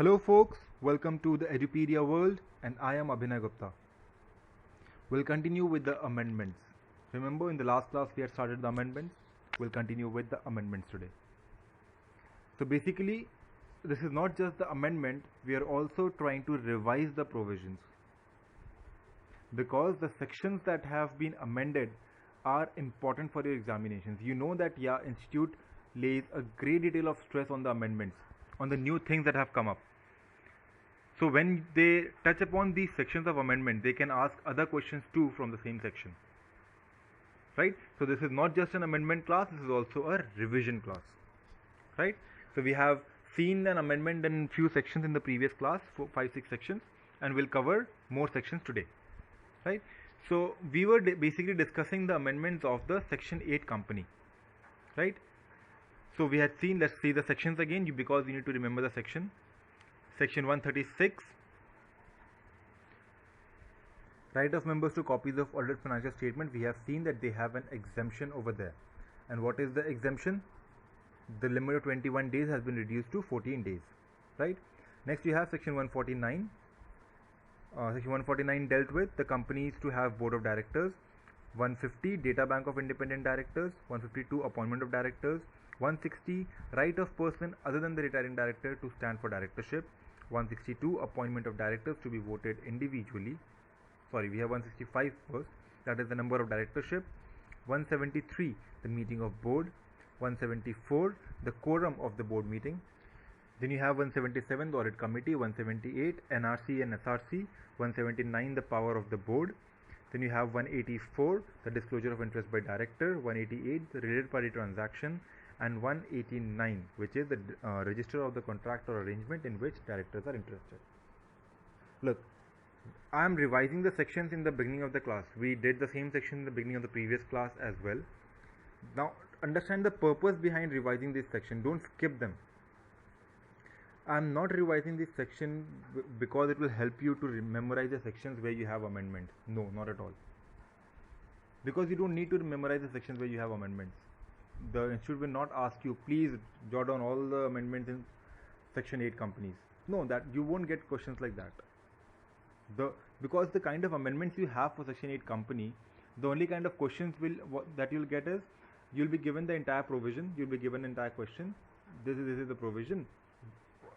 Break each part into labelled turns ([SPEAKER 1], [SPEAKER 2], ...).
[SPEAKER 1] Hello folks, welcome to the Edupedia world and I am Abhinay Gupta. We'll continue with the amendments. Remember in the last class we had started the amendments, we'll continue with the amendments today. So basically this is not just the amendment, we are also trying to revise the provisions. Because the sections that have been amended are important for your examinations. You know that institute lays a great deal of stress on the amendments, on the new things that have come up. So when they touch upon these sections of amendment, they can ask other questions too from the same section. Right? So this is not just an amendment class, this is also a revision class. Right? So we have seen an amendment in few sections in the previous class, 5-6 sections, and we'll cover more sections today. Right? So we were basically discussing the amendments of the section 8 company. Right? So we had seen, let's see the sections again because you need to remember the section. Section 136, right of members to copies of audited financial statement. We have seen that they have an exemption over there. And what is the exemption? The limit of 21 days has been reduced to 14 days. Right? Next you have section 149. Section 149 dealt with the companies to have board of directors. 150 data bank of independent directors. 152 appointment of directors. 160 right of person other than the retiring director to stand for directorship. 162 appointment of directors to be voted individually. Sorry, we have 165 first, that is the number of directorship. 173 the meeting of board. 174 the quorum of the board meeting. Then you have 177 the audit committee. 178 NRC and SRC. 179 the power of the board. Then you have 184 the disclosure of interest by director. 188 the related party transaction. And 189 which is the register of the contract or arrangement in which directors are interested. Look, I am revising the sections in the beginning of the class. We did the same section in the beginning of the previous class as well. Now understand the purpose behind revising this section. Don't skip them. I am not revising this section because it will help you to memorize the sections where you have amendment. No, not at all. Because you don't need to memorize the sections where you have amendments. The institute will not ask you, please jot down all the amendments in section 8 companies. No, that you won't get questions like that. Because the kind of amendments you have for section 8 company, the only kind of questions that you'll get is, you'll be given the entire provision, you'll be given the entire question. This is the provision.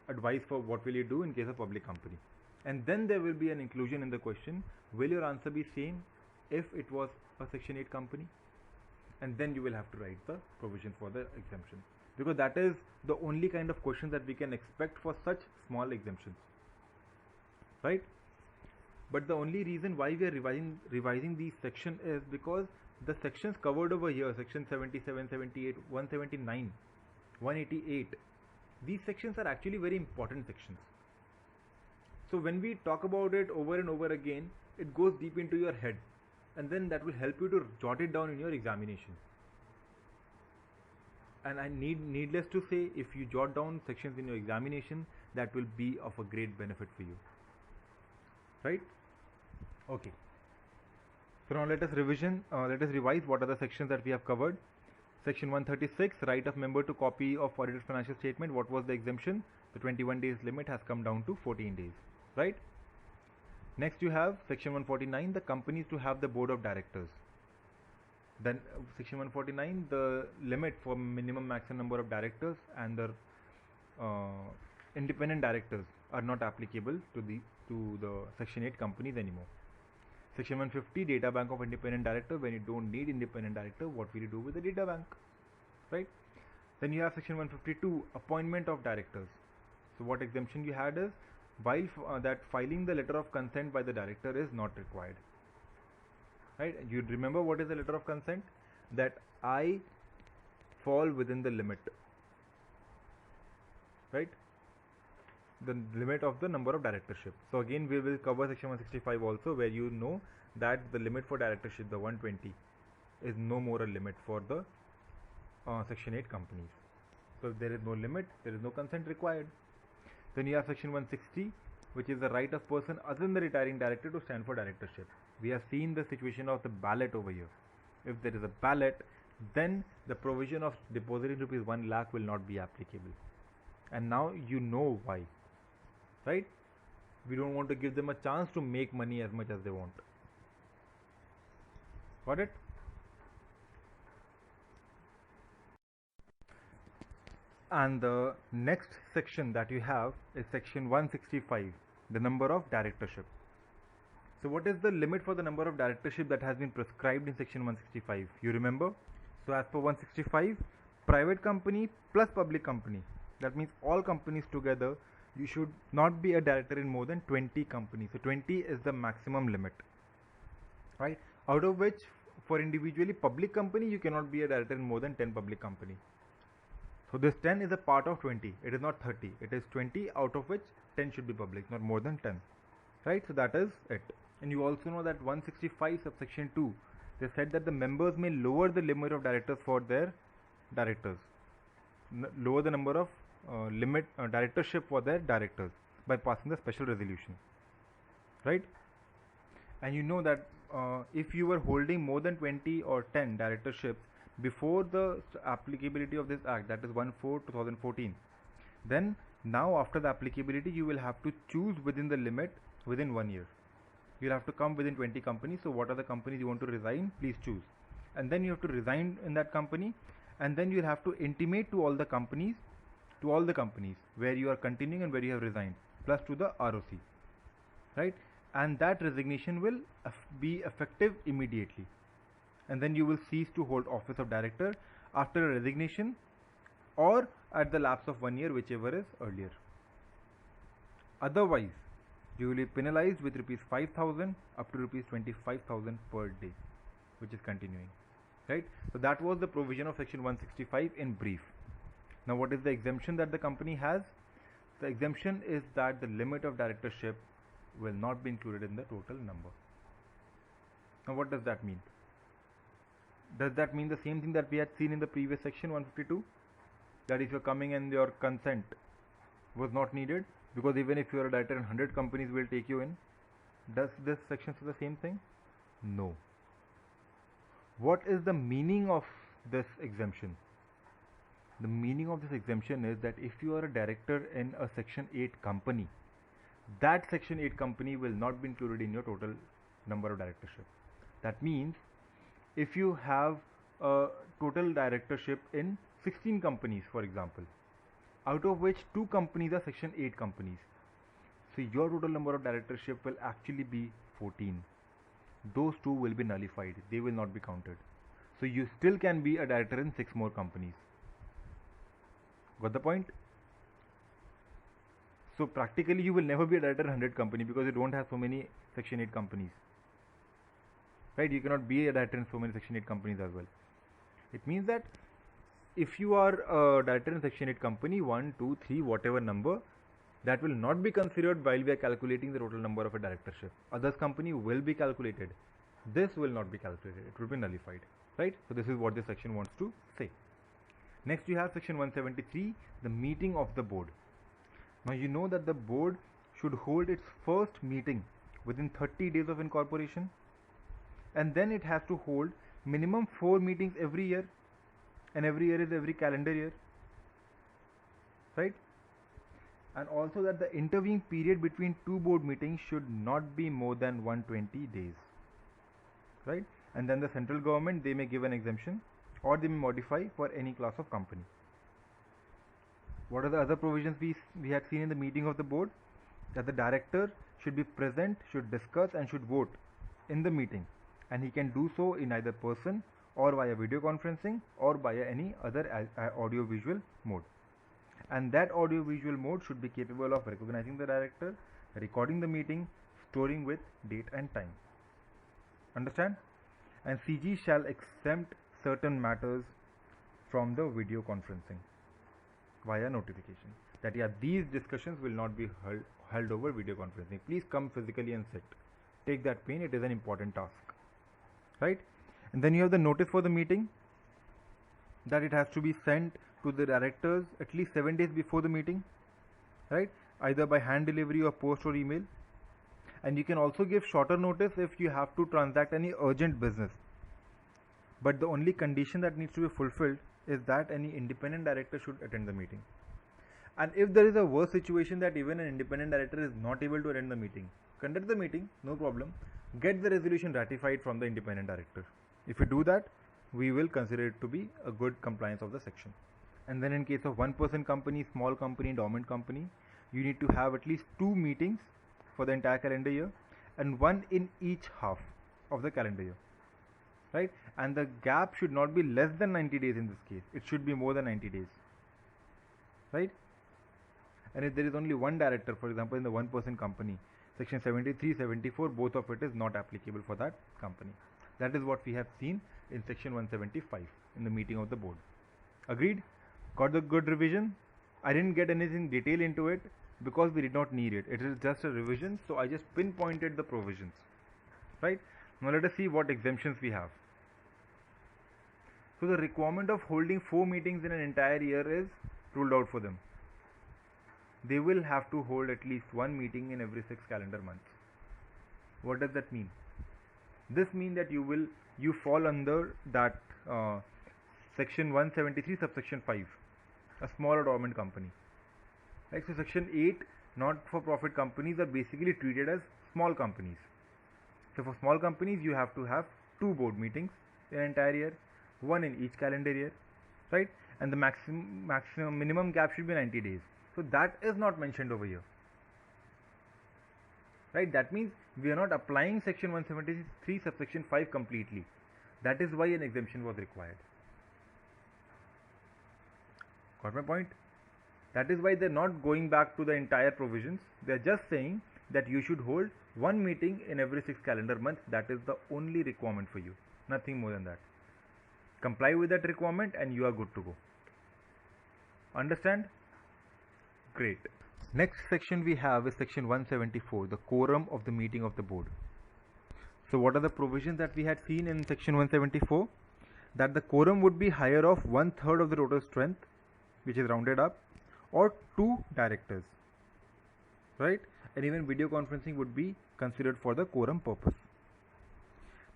[SPEAKER 1] Advice for what will you do in case of public company. And then there will be an inclusion in the question. Will your answer be same if it was a section 8 company? And then you will have to write the provision for the exemption, because that is the only kind of question that we can expect for such small exemptions, right? But the only reason why we are revising these sections is because the sections covered over here, section 77, 78, 179, 188, these sections are actually very important sections. So when we talk about it over and over again, it goes deep into your head. And then that will help you to jot it down in your examination. And needless to say, if you jot down sections in your examination, that will be of a great benefit for you. Right? Okay. So now let us revise what are the sections that we have covered. Section 136, right of member to copy of audited financial statement. What was the exemption? The 21 days limit has come down to 14 days. Right? Next you have section 149, the companies to have the board of directors. Then section 149, the limit for minimum maximum number of directors and the independent directors are not applicable to the section 8 companies anymore. Section 150, data bank of independent director. When you don't need independent director, what will you do with the data bank? Right? Then you have section 152, appointment of directors. So what exemption you had is, while that filing the letter of consent by the director is not required. Right? You remember what is the letter of consent? That I fall within the limit. Right? The limit of the number of directorship. So again we will cover section 165 also, where you know that the limit for directorship, the 120, is no more a limit for the section 8 companies. So if there is no limit, there is no consent required. Then you have section 160, which is the right of person other than the retiring director to stand for directorship. We have seen the situation of the ballot over here. If there is a ballot, then the provision of depositing rupees 1 lakh will not be applicable. And now you know why. right? We don't want to give them a chance to make money as much as they want. Got it? And the next section that you have is section 165, the number of directorship. So what is the limit for the number of directorship that has been prescribed in section 165? You remember? So as per 165, private company plus public company, that means all companies together, you should not be a director in more than 20 companies. So 20 is the maximum limit, right? Out of which, for individually public company, you cannot be a director in more than 10 public company. So this 10 is a part of 20. It is not 30. It is 20, out of which 10 should be public, not more than 10, right? So that is it. And you also know that 165 subsection 2, they said that the members may lower the limit of directors for their directors, lower the number of directorship for their directors by passing the special resolution, right? And you know that if you were holding more than 20 or 10 directorships before the applicability of this act, that is 1/4/2014, then now after the applicability you will have to choose within the limit within 1 year. You'll have to come within 20 companies. So what are the companies you want to resign? Please choose. And then you have to resign in that company, and then you'll have to intimate to all the companies where you are continuing and where you have resigned, plus to the ROC, right? And that resignation will be effective immediately. And then you will cease to hold office of director after a resignation or at the lapse of 1 year, whichever is earlier. Otherwise, you will be penalized with rupees 5,000 up to rupees 25,000 per day, which is continuing, right? So that was the provision of section 165 in brief. Now what is the exemption that the company has? The exemption is that the limit of directorship will not be included in the total number. Now what does that mean? Does that mean the same thing that we had seen in the previous section 152? That if you're coming and your consent was not needed, because even if you are a director in 100 companies will take you in. Does this section say the same thing? No. What is the meaning of this exemption? The meaning of this exemption is that if you are a director in a section 8 company, that section 8 company will not be included in your total number of directorship. That means if you have a total directorship in 16 companies, for example, out of which 2 companies are section 8 companies, so your total number of directorship will actually be 14. Those 2 will be nullified. They will not be counted. So you still can be a director in 6 more companies. Got the point? So practically you will never be a director in 100 company because you don't have so many section 8 companies, right? You cannot be a director in so many section 8 companies as well. It means that if you are a director in section 8 company, 1, 2, 3, whatever number, that will not be considered while we are calculating the total number of a directorship. Others company will be calculated. This will not be calculated. It will be nullified, right? So this is what this section wants to say. Next you have section 173, the meeting of the board. Now you know that the board should hold its first meeting within 30 days of incorporation, and then it has to hold minimum 4 meetings every year, and every year is every calendar year, right? And also that the intervening period between 2 board meetings should not be more than 120 days, right? And then the central government, they may give an exemption or they may modify for any class of company. What are the other provisions we had seen in the meeting of the board? That the director should be present, should discuss and should vote in the meeting, and he can do so in either person or via video conferencing or via any other audio visual mode. And that audio visual mode should be capable of recognizing the director, recording the meeting, storing with date and time. Understand? And CG shall exempt certain matters from the video conferencing via notification. That these discussions will not be held over video conferencing. Please come physically and sit. Take that pain, it is an important task, right? And then you have the notice for the meeting, that it has to be sent to the directors at least 7 days before the meeting, right? Either by hand delivery or post or email. And you can also give shorter notice if you have to transact any urgent business. But the only condition that needs to be fulfilled is that any independent director should attend the meeting. And if there is a worse situation that even an independent director is not able to attend the meeting, conduct the meeting, no problem, get the resolution ratified from the independent director. If you do that, we will consider it to be a good compliance of the section. And then in case of 1% company, small company, dormant company, you need to have at least 2 meetings for the entire calendar year and 1 in each half of the calendar year, right? And the gap should not be less than 90 days in this case. It should be more than 90 days, right? And if there is only one director, for example, in the 1% company, section 73, 74, both of it is not applicable for that company. That is what we have seen in section 175 in the meeting of the board. Agreed? Got the good revision? I didn't get anything detail into it because we did not need it. It is just a revision, so I just pinpointed the provisions, right? Now let us see what exemptions we have. So the requirement of holding 4 meetings in an entire year is ruled out for them. They will have to hold at least 1 meeting in every 6 calendar months. What does that mean? This means that you fall under that section 173 subsection 5, a small or dormant company. Right? So section 8, not-for-profit companies are basically treated as small companies. So for small companies, you have to have 2 board meetings in an entire year, 1 in each calendar year, right? And the minimum gap should be 90 days. So that is not mentioned over here, right? That means we are not applying section 173 subsection 5 completely. That is why an exemption was required. Got my point? That is why they are not going back to the entire provisions. They are just saying that you should hold 1 meeting in every 6 calendar months. That is the only requirement for you, nothing more than that. Comply with that requirement and you are good to go. Understand? Great. Next section we have is section 174, the quorum of the meeting of the board. So what are the provisions that we had seen in section 174? That the quorum would be higher of 1/3 of the total strength, which is rounded up, or 2 directors, right? And even video conferencing would be considered for the quorum purpose.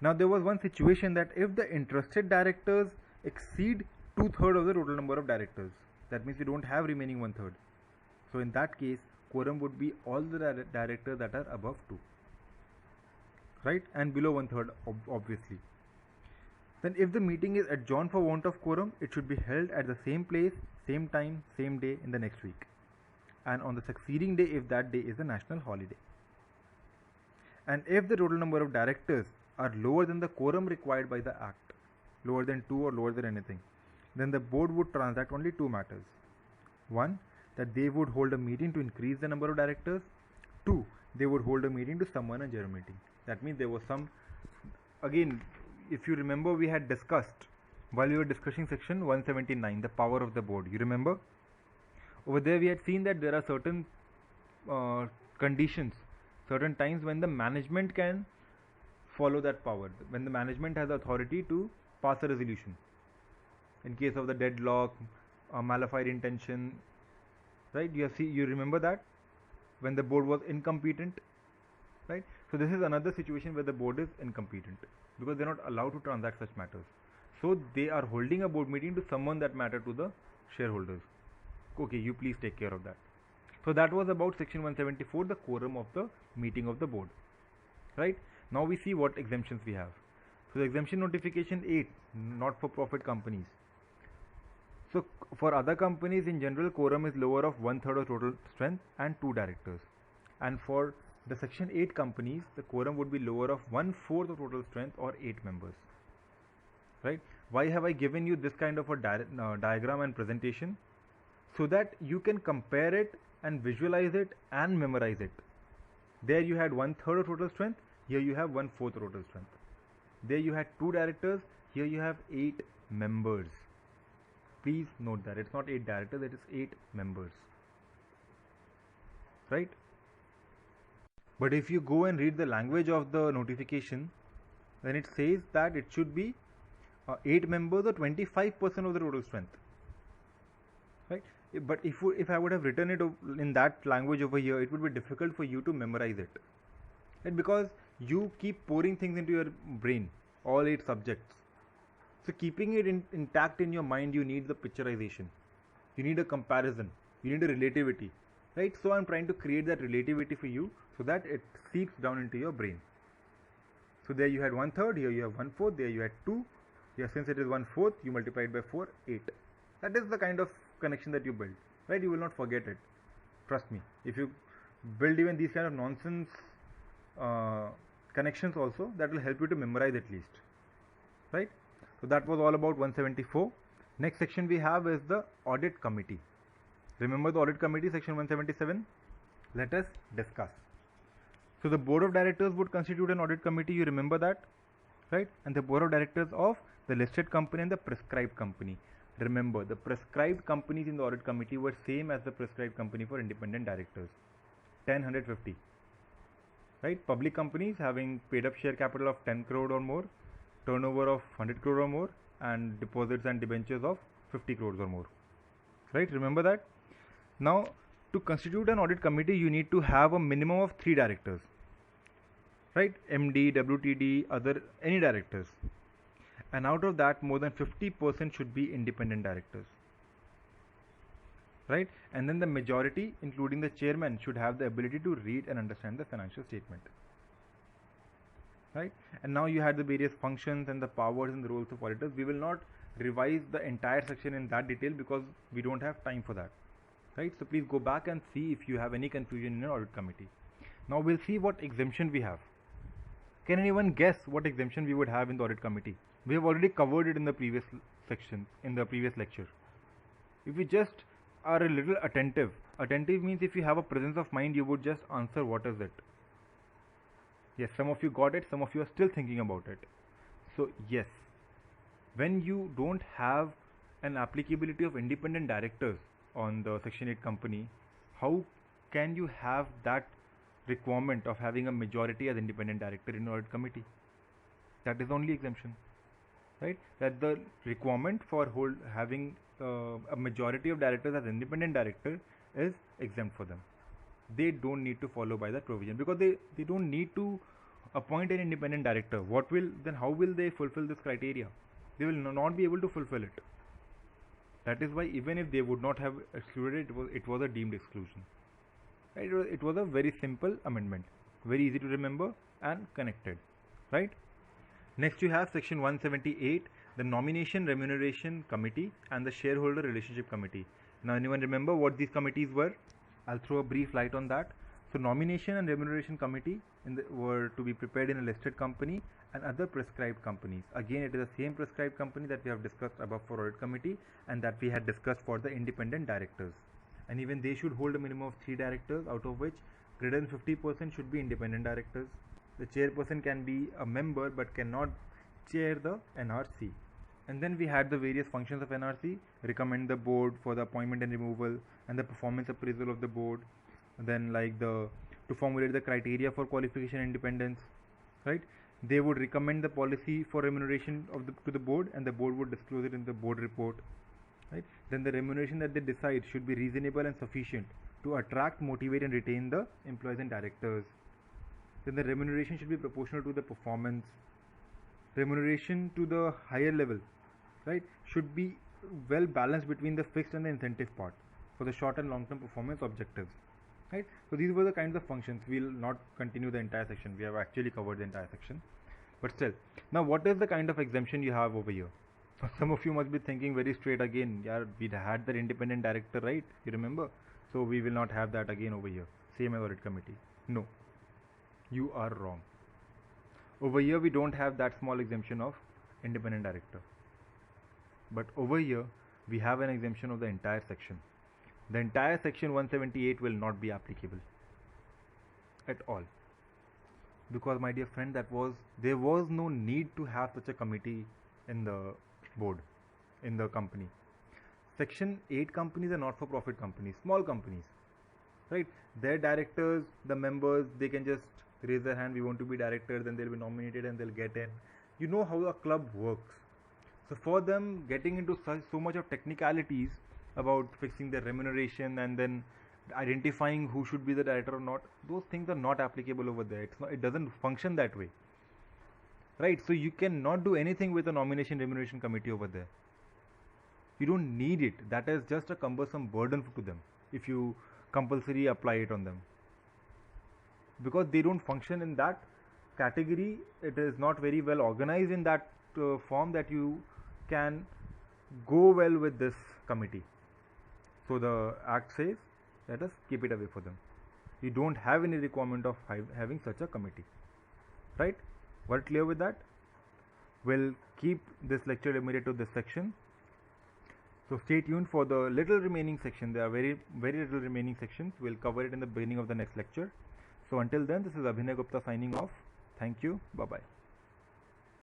[SPEAKER 1] Now there was one situation that if the interested directors exceed 2/3 of the total number of directors, that means you don't have remaining 1/3. So in that case, quorum would be all the directors that are above 2, right? And below 1/3 obviously. Then if the meeting is adjourned for want of quorum, it should be held at the same place, same time, same day in the next week, and on the succeeding day if that day is a national holiday. And if the total number of directors are lower than the quorum required by the act, lower than 2 or lower than anything, then the board would transact only 2 matters. 1, that they would hold a meeting to increase the number of directors. 2, they would hold a meeting to summon a general meeting. That means there was some, again, if you remember, we had discussed while we were discussing section 179, the power of the board. You remember? Over there we had seen that there are certain conditions, certain times when the management can follow that power, when the management has authority to pass a resolution. In case of the deadlock, malified intention, right? You remember that when the board was incompetent, right? So this is another situation where the board is incompetent because they are not allowed to transact such matters. So they are holding a board meeting to summon that matter to the shareholders. Okay, you please take care of that. So that was about section 174, the quorum of the meeting of the board, right? Now we see what exemptions we have. So the exemption notification 8, not-for-profit companies. So for other companies in general, quorum is lower of 1/3 of total strength and 2 directors. And for the section 8 companies, the quorum would be lower of 1/4 of total strength or 8 members. Right? Why have I given you this kind of a diagram and presentation? So that you can compare it and visualize it and memorize it. There you had 1/3 of total strength, here you have 1/4 of total strength. There you had 2 directors, here you have 8 members. Please note that it's not 8 directors, it is 8 members. Right? But if you go and read the language of the notification, then it says that it should be 8 members or 25% of the total strength. Right? But if I would have written it in that language over here, it would be difficult for you to memorize it. Right? Because you keep pouring things into your brain, all 8 subjects. So keeping it intact in your mind, you need the picturization. You need a comparison. You need a relativity, right? So I'm trying to create that relativity for you so that it seeps down into your brain. So there you had 1/3, here you have 1/4, there you had 2. Here since it is 1/4, you multiply it by 4, 8. That is the kind of connection that you build, right? You will not forget it. Trust me. If you build even these kind of nonsense connections also, that will help you to memorize at least, right? So that was all about 174. Next section we have is the audit committee. Remember the audit committee, section 177? Let us discuss. So the board of directors would constitute an audit committee, you remember that, right? And the board of directors of the listed company and the prescribed company. Remember, the prescribed companies in the audit committee were same as the prescribed company for independent directors. 10, 100, 50. Right? Public companies having paid up share capital of 10 crore or more, turnover of 100 crore or more, and deposits and debentures of 50 crores or more. Right? Remember that? Now, to constitute an audit committee, you need to have a minimum of 3 directors. Right? MD, WTD, any directors. And out of that, more than 50% should be independent directors. Right? And then the majority, including the chairman, should have the ability to read and understand the financial statement. Right? And now you had the various functions and the powers and the roles of auditors. We will not revise the entire section in that detail because we don't have time for that. Right? So please go back and see if you have any confusion in an audit committee. Now we'll see what exemption we have. Can anyone guess what exemption we would have in the audit committee? We have already covered it in the previous section, in the previous lecture. If you just are a little attentive means if you have a presence of mind, you would just answer what is it. Yes, some of you got it, some of you are still thinking about it. So yes, when you don't have an applicability of independent directors on the section 8 company, how can you have that requirement of having a majority as independent director in audit committee? That is only exemption, right? That the requirement for having a majority of directors as independent director is exempt for them. They don't need to follow by that provision because they don't need to appoint an independent director. How will they fulfill this criteria? They will not be able to fulfill it. That is why even if they would not have excluded it was a deemed exclusion. Right? It was a very simple amendment, very easy to remember and connected, right? Next you have section 178, the nomination remuneration committee and the shareholder relationship committee. Now anyone remember what these committees were? I'll throw a brief light on that. So nomination and remuneration committee were to be prepared in a listed company and other prescribed companies. Again, it is the same prescribed company that we have discussed above for audit committee and that we had discussed for the independent directors. And even they should hold a minimum of 3 directors, out of which greater than 50% should be independent directors. The chairperson can be a member but cannot chair the NRC. And then we had the various functions of NRC: recommend the board for the appointment and removal and the performance appraisal of the board, then to formulate the criteria for qualification and independence, right? They would recommend the policy for remuneration to the board and the board would disclose it in the board report, right? Then the remuneration that they decide should be reasonable and sufficient to attract, motivate and retain the employees and directors. Then the remuneration should be proportional to the performance. Remuneration to the higher level, right, should be well balanced between the fixed and the incentive part for the short and long term performance objectives, right? So these were the kinds of functions. We will not continue the entire section, we have actually covered the entire section, but still. Now what is the kind of exemption you have over here? Some of you must be thinking very straight again, yeah, we had that independent director, right? You remember? So we will not have that again over here, same as audit committee. No, you are wrong. Over here we don't have that small exemption of independent director, but over here we have an exemption of the entire section. The entire section 178 will not be applicable at all, because my dear friend, there was no need to have such a committee in the board, in the company. Section 8 companies are not for profit companies, small companies, right? Their directors, the members, they can just raise their hand, we want to be directors, and they'll be nominated and they'll get in. You know how a club works. So for them, getting into so much of technicalities about fixing their remuneration and then identifying who should be the director or not, those things are not applicable over there. It doesn't function that way, right? So you cannot do anything with a nomination remuneration committee over there. You don't need it. That is just a cumbersome burden to them. if you compulsory apply it on them, because they don't function in that category. It is not very well organized in that form that you can go well with this committee. So the act says, let us keep it away for them. You don't have any requirement of having such a committee, right? We're clear with that? We'll keep this lecture limited to this section. So stay tuned for the little remaining section. There are very little remaining sections. We'll cover it in the beginning of the next lecture. So until then, this is Abhinay Gupta signing off. Thank you. Bye bye.